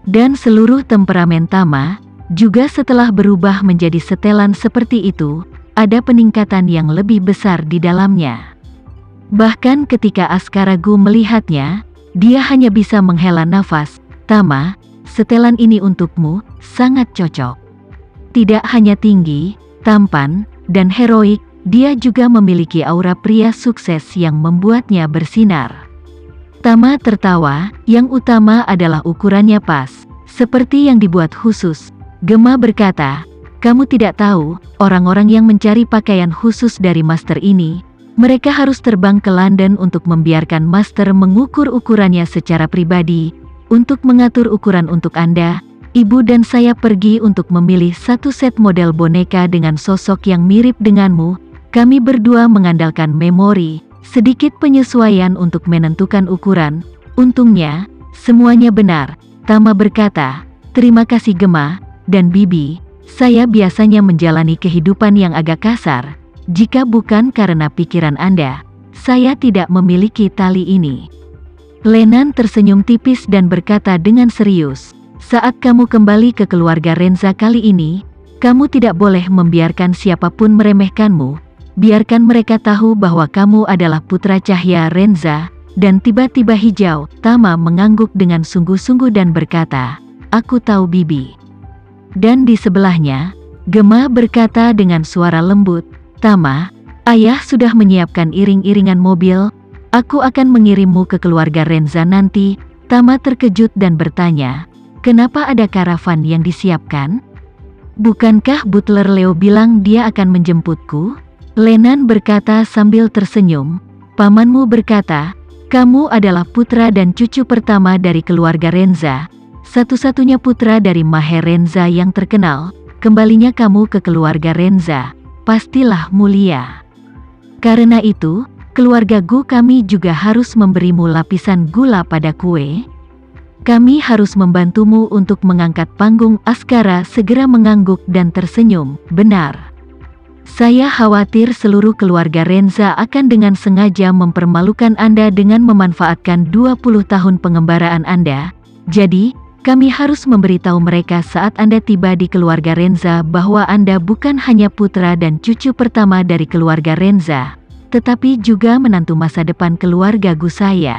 Dan seluruh temperamen Tama, juga setelah berubah menjadi setelan seperti itu, ada peningkatan yang lebih besar di dalamnya. Bahkan ketika Askaragu melihatnya, dia hanya bisa menghela nafas. Tama, setelan ini untukmu, sangat cocok. Tidak hanya tinggi, tampan, dan heroik, dia juga memiliki aura pria sukses yang membuatnya bersinar. Tama tertawa, yang utama adalah ukurannya pas, seperti yang dibuat khusus. Gema berkata, kamu tidak tahu, orang-orang yang mencari pakaian khusus dari master ini, mereka harus terbang ke London untuk membiarkan master mengukur ukurannya secara pribadi, untuk mengatur ukuran untuk Anda. Ibu dan saya pergi untuk memilih satu set model boneka dengan sosok yang mirip denganmu. Kami berdua mengandalkan memori, sedikit penyesuaian untuk menentukan ukuran. Untungnya, semuanya benar. Tama berkata, terima kasih Gema, dan Bibi, saya biasanya menjalani kehidupan yang agak kasar. Jika bukan karena pikiran Anda, saya tidak memiliki tali ini. Lenan tersenyum tipis dan berkata dengan serius, saat kamu kembali ke keluarga Renza kali ini, kamu tidak boleh membiarkan siapapun meremehkanmu. Biarkan mereka tahu bahwa kamu adalah putra cahaya Renza. Dan tiba-tiba hijau, Tama mengangguk dengan sungguh-sungguh dan berkata, aku tahu Bibi. Dan di sebelahnya, Gema berkata dengan suara lembut, Tama, ayah sudah menyiapkan iring-iringan mobil, aku akan mengirimmu ke keluarga Renza nanti. Tama terkejut dan bertanya, kenapa ada karavan yang disiapkan? Bukankah butler Leo bilang dia akan menjemputku? Lenan berkata sambil tersenyum, pamanmu berkata, kamu adalah putra dan cucu pertama dari keluarga Renza, satu-satunya putra dari Maher Renza yang terkenal. Kembalinya kamu ke keluarga Renza, pastilah mulia. Karena itu, keluarga Gu kami juga harus memberimu lapisan gula pada kue. Kami harus membantumu untuk mengangkat panggung. Askara segera mengangguk dan tersenyum, benar. Saya khawatir seluruh keluarga Renza akan dengan sengaja mempermalukan Anda dengan memanfaatkan 20 tahun pengembaraan Anda. Jadi, kami harus memberitahu mereka saat Anda tiba di keluarga Renza bahwa Anda bukan hanya putra dan cucu pertama dari keluarga Renza, tetapi juga menantu masa depan keluarga Gu saya.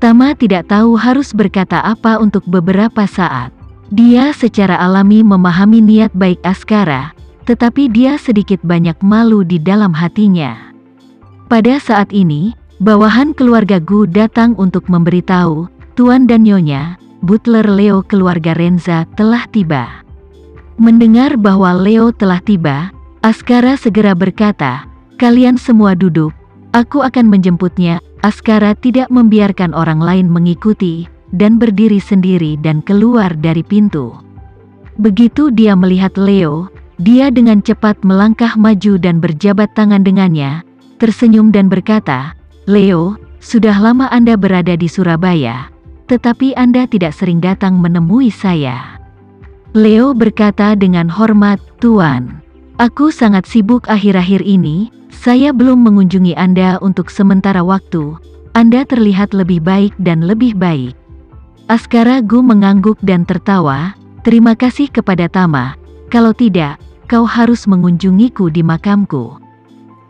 Tama tidak tahu harus berkata apa untuk beberapa saat. Dia secara alami memahami niat baik Askara, tetapi dia sedikit banyak malu di dalam hatinya. Pada saat ini, bawahan keluarga Gu datang untuk memberitahu, Tuan dan Nyonya, butler Leo keluarga Renza telah tiba. Mendengar bahwa Leo telah tiba, Askara segera berkata, kalian semua duduk, aku akan menjemputnya. Askara tidak membiarkan orang lain mengikuti, dan berdiri sendiri dan keluar dari pintu. Begitu dia melihat Leo, dia dengan cepat melangkah maju dan berjabat tangan dengannya, tersenyum dan berkata, Leo, sudah lama Anda berada di Surabaya, tetapi Anda tidak sering datang menemui saya. Leo berkata dengan hormat, Tuan. Aku sangat sibuk akhir-akhir ini, saya belum mengunjungi Anda untuk sementara waktu. Anda terlihat lebih baik dan lebih baik. Askara Gu mengangguk dan tertawa, terima kasih kepada Tama, kalau tidak, kau harus mengunjungiku di makamku.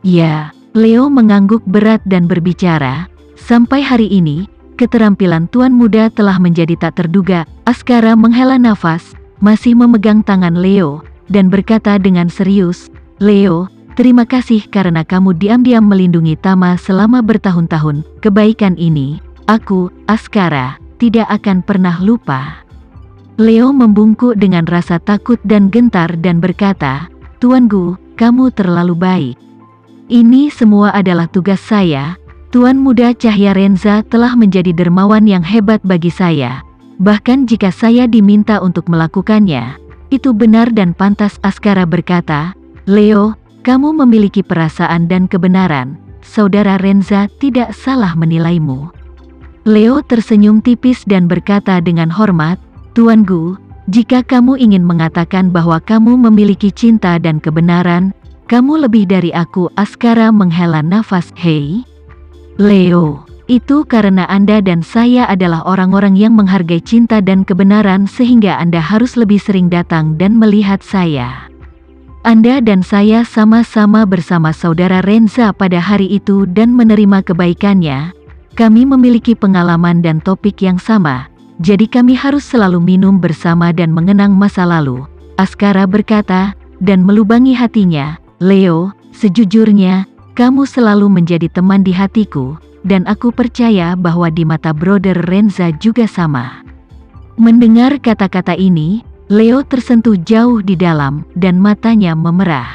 Ya, Leo mengangguk berat dan berbicara, sampai hari ini, keterampilan Tuan Muda telah menjadi tak terduga. Askara menghela nafas, masih memegang tangan Leo, dan berkata dengan serius, Leo, terima kasih karena kamu diam-diam melindungi Tama selama bertahun-tahun. Kebaikan ini, aku, Askara, tidak akan pernah lupa. Leo membungkuk dengan rasa takut dan gentar dan berkata, Tuan Gu, kamu terlalu baik. Ini semua adalah tugas saya. Tuan Muda Cahya Renza telah menjadi dermawan yang hebat bagi saya. Bahkan jika saya diminta untuk melakukannya, itu benar dan pantas. Askara berkata, Leo, kamu memiliki perasaan dan kebenaran. Saudara Renza tidak salah menilaimu. Leo tersenyum tipis dan berkata dengan hormat, Tuan Gu, jika kamu ingin mengatakan bahwa kamu memiliki cinta dan kebenaran, kamu lebih dari aku. Askara menghela nafas. Hei, Leo, Itu karena Anda dan saya adalah orang-orang yang menghargai cinta dan kebenaran sehingga Anda harus lebih sering datang dan melihat saya. Anda dan saya sama-sama bersama saudara Renza pada hari itu dan menerima kebaikannya. Kami memiliki pengalaman dan topik yang sama, jadi kami harus selalu minum bersama dan mengenang masa lalu. Askara berkata, dan melubangi hatinya, Leo, sejujurnya, kamu selalu menjadi teman di hatiku, dan aku percaya bahwa di mata Brother Renza juga sama. Mendengar kata-kata ini, Leo tersentuh jauh di dalam, dan matanya memerah.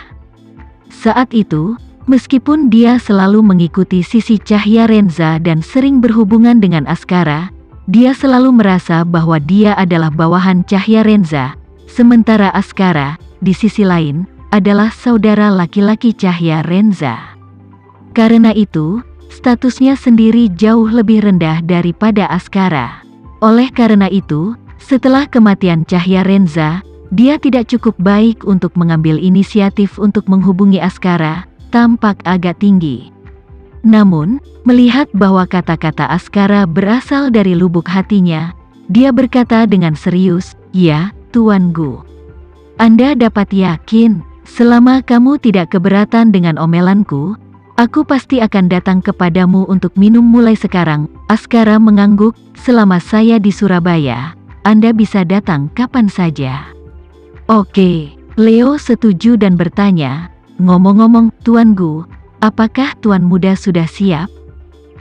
Saat itu, meskipun dia selalu mengikuti sisi cahaya Renza dan sering berhubungan dengan Askara, dia selalu merasa bahwa dia adalah bawahan cahaya Renza, sementara Askara, di sisi lain, adalah saudara laki-laki cahaya Renza. Karena itu, statusnya sendiri jauh lebih rendah daripada Askara. Oleh karena itu, setelah kematian cahaya Renza, dia tidak cukup baik untuk mengambil inisiatif untuk menghubungi Askara, tampak agak tinggi. Namun, melihat bahwa kata-kata Askara berasal dari lubuk hatinya, dia berkata dengan serius, "Ya, Tuan Gu. Anda dapat yakin, selama kamu tidak keberatan dengan omelanku, aku pasti akan datang kepadamu untuk minum mulai sekarang." Askara mengangguk, "Selama saya di Surabaya, Anda bisa datang kapan saja." Oke, Leo setuju dan bertanya, "Ngomong-ngomong, Tuan Gu, apakah Tuan Muda sudah siap?"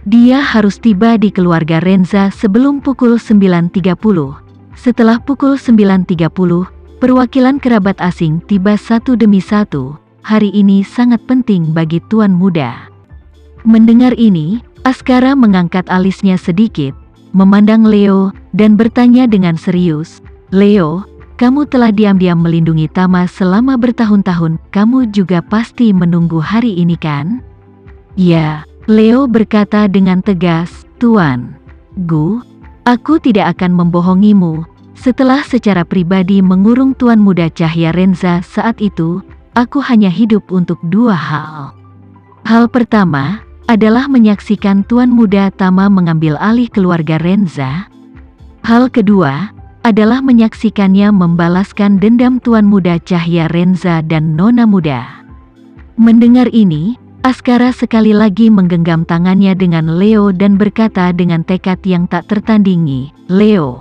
Dia harus tiba di keluarga Renza sebelum pukul 9.30. Setelah pukul 9.30, perwakilan kerabat asing tiba satu demi satu. Hari ini sangat penting bagi Tuan Muda. Mendengar ini, Askara mengangkat alisnya sedikit, memandang Leo, dan bertanya dengan serius, "Leo, kamu telah diam-diam melindungi Tama selama bertahun-tahun, kamu juga pasti menunggu hari ini kan?" "Ya," Leo berkata dengan tegas, "Tuan Gu, aku tidak akan membohongimu. Setelah secara pribadi mengurung Tuan Muda Cahya Renza saat itu, aku hanya hidup untuk dua hal. Hal pertama adalah menyaksikan Tuan Muda Tama mengambil alih keluarga Renza. Hal kedua adalah menyaksikannya membalaskan dendam Tuan Muda Cahya Renza dan Nona Muda." Mendengar ini, Askara sekali lagi menggenggam tangannya dengan Leo dan berkata dengan tekad yang tak tertandingi, "Leo,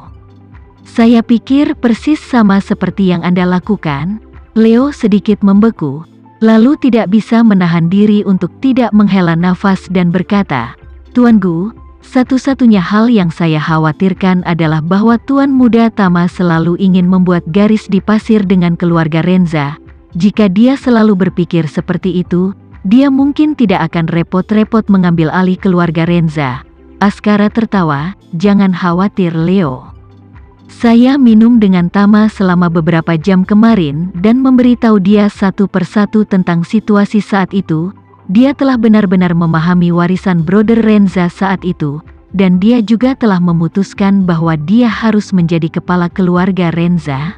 saya pikir persis sama seperti yang Anda lakukan." Leo sedikit membeku, lalu tidak bisa menahan diri untuk tidak menghela nafas dan berkata, "Tuan Gu, satu-satunya hal yang saya khawatirkan adalah bahwa Tuan Muda Tama selalu ingin membuat garis di pasir dengan keluarga Renza. Jika dia selalu berpikir seperti itu, dia mungkin tidak akan repot-repot mengambil alih keluarga Renza." Askara tertawa, "Jangan khawatir Leo. Saya minum dengan Tama selama beberapa jam kemarin dan memberitahu dia satu persatu tentang situasi saat itu. Dia telah benar-benar memahami warisan Brother Renza saat itu, dan dia juga telah memutuskan bahwa dia harus menjadi kepala keluarga Renza."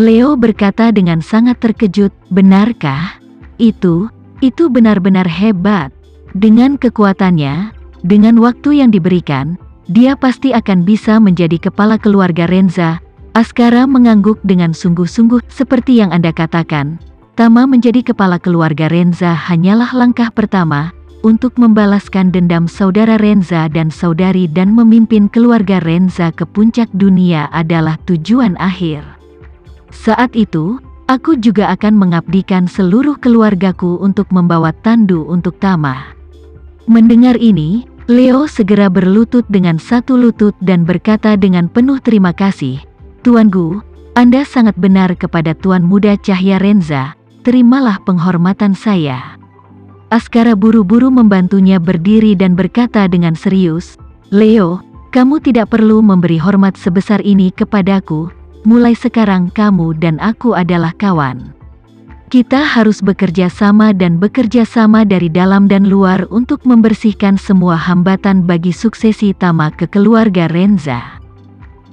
Leo berkata dengan sangat terkejut, "Benarkah? Itu benar-benar hebat. Dengan kekuatannya, dengan waktu yang diberikan, dia pasti akan bisa menjadi kepala keluarga Renza." Askara mengangguk dengan sungguh-sungguh, "Seperti yang Anda katakan, Tama menjadi kepala keluarga Renza hanyalah langkah pertama untuk membalaskan dendam saudara Renza dan saudari, dan memimpin keluarga Renza ke puncak dunia adalah tujuan akhir. Saat itu, aku juga akan mengabdikan seluruh keluargaku untuk membawa tandu untuk Tama." Mendengar ini, Leo segera berlutut dengan satu lutut dan berkata dengan penuh terima kasih, "Tuan Gu, Anda sangat benar kepada Tuan Muda Cahya Renza, terimalah penghormatan saya." Askara buru-buru membantunya berdiri dan berkata dengan serius, "Leo, kamu tidak perlu memberi hormat sebesar ini kepadaku. Mulai sekarang kamu dan aku adalah kawan. Kita harus bekerja sama dan bekerja sama dari dalam dan luar untuk membersihkan semua hambatan bagi suksesi Tama ke keluarga Renza."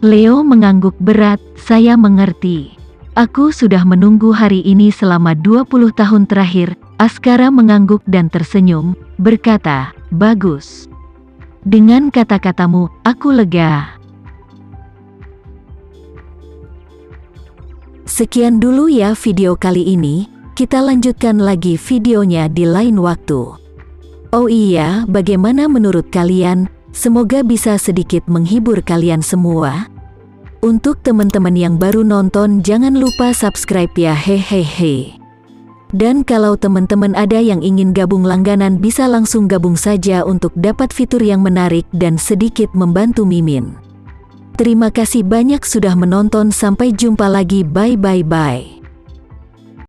Leo mengangguk berat, "Saya mengerti. Aku sudah menunggu hari ini selama 20 tahun terakhir." Askara mengangguk dan tersenyum, berkata, "Bagus. Dengan kata-katamu, aku lega. Sekian dulu ya video kali ini, kita lanjutkan lagi videonya di lain waktu. Oh iya, bagaimana menurut kalian? Semoga bisa sedikit menghibur kalian semua. Untuk teman-teman yang baru nonton, jangan lupa subscribe ya, hehehe. Dan kalau teman-teman ada yang ingin gabung langganan, bisa langsung gabung saja untuk dapat fitur yang menarik dan sedikit membantu Mimin. Terima kasih banyak sudah menonton, sampai jumpa lagi, bye bye bye.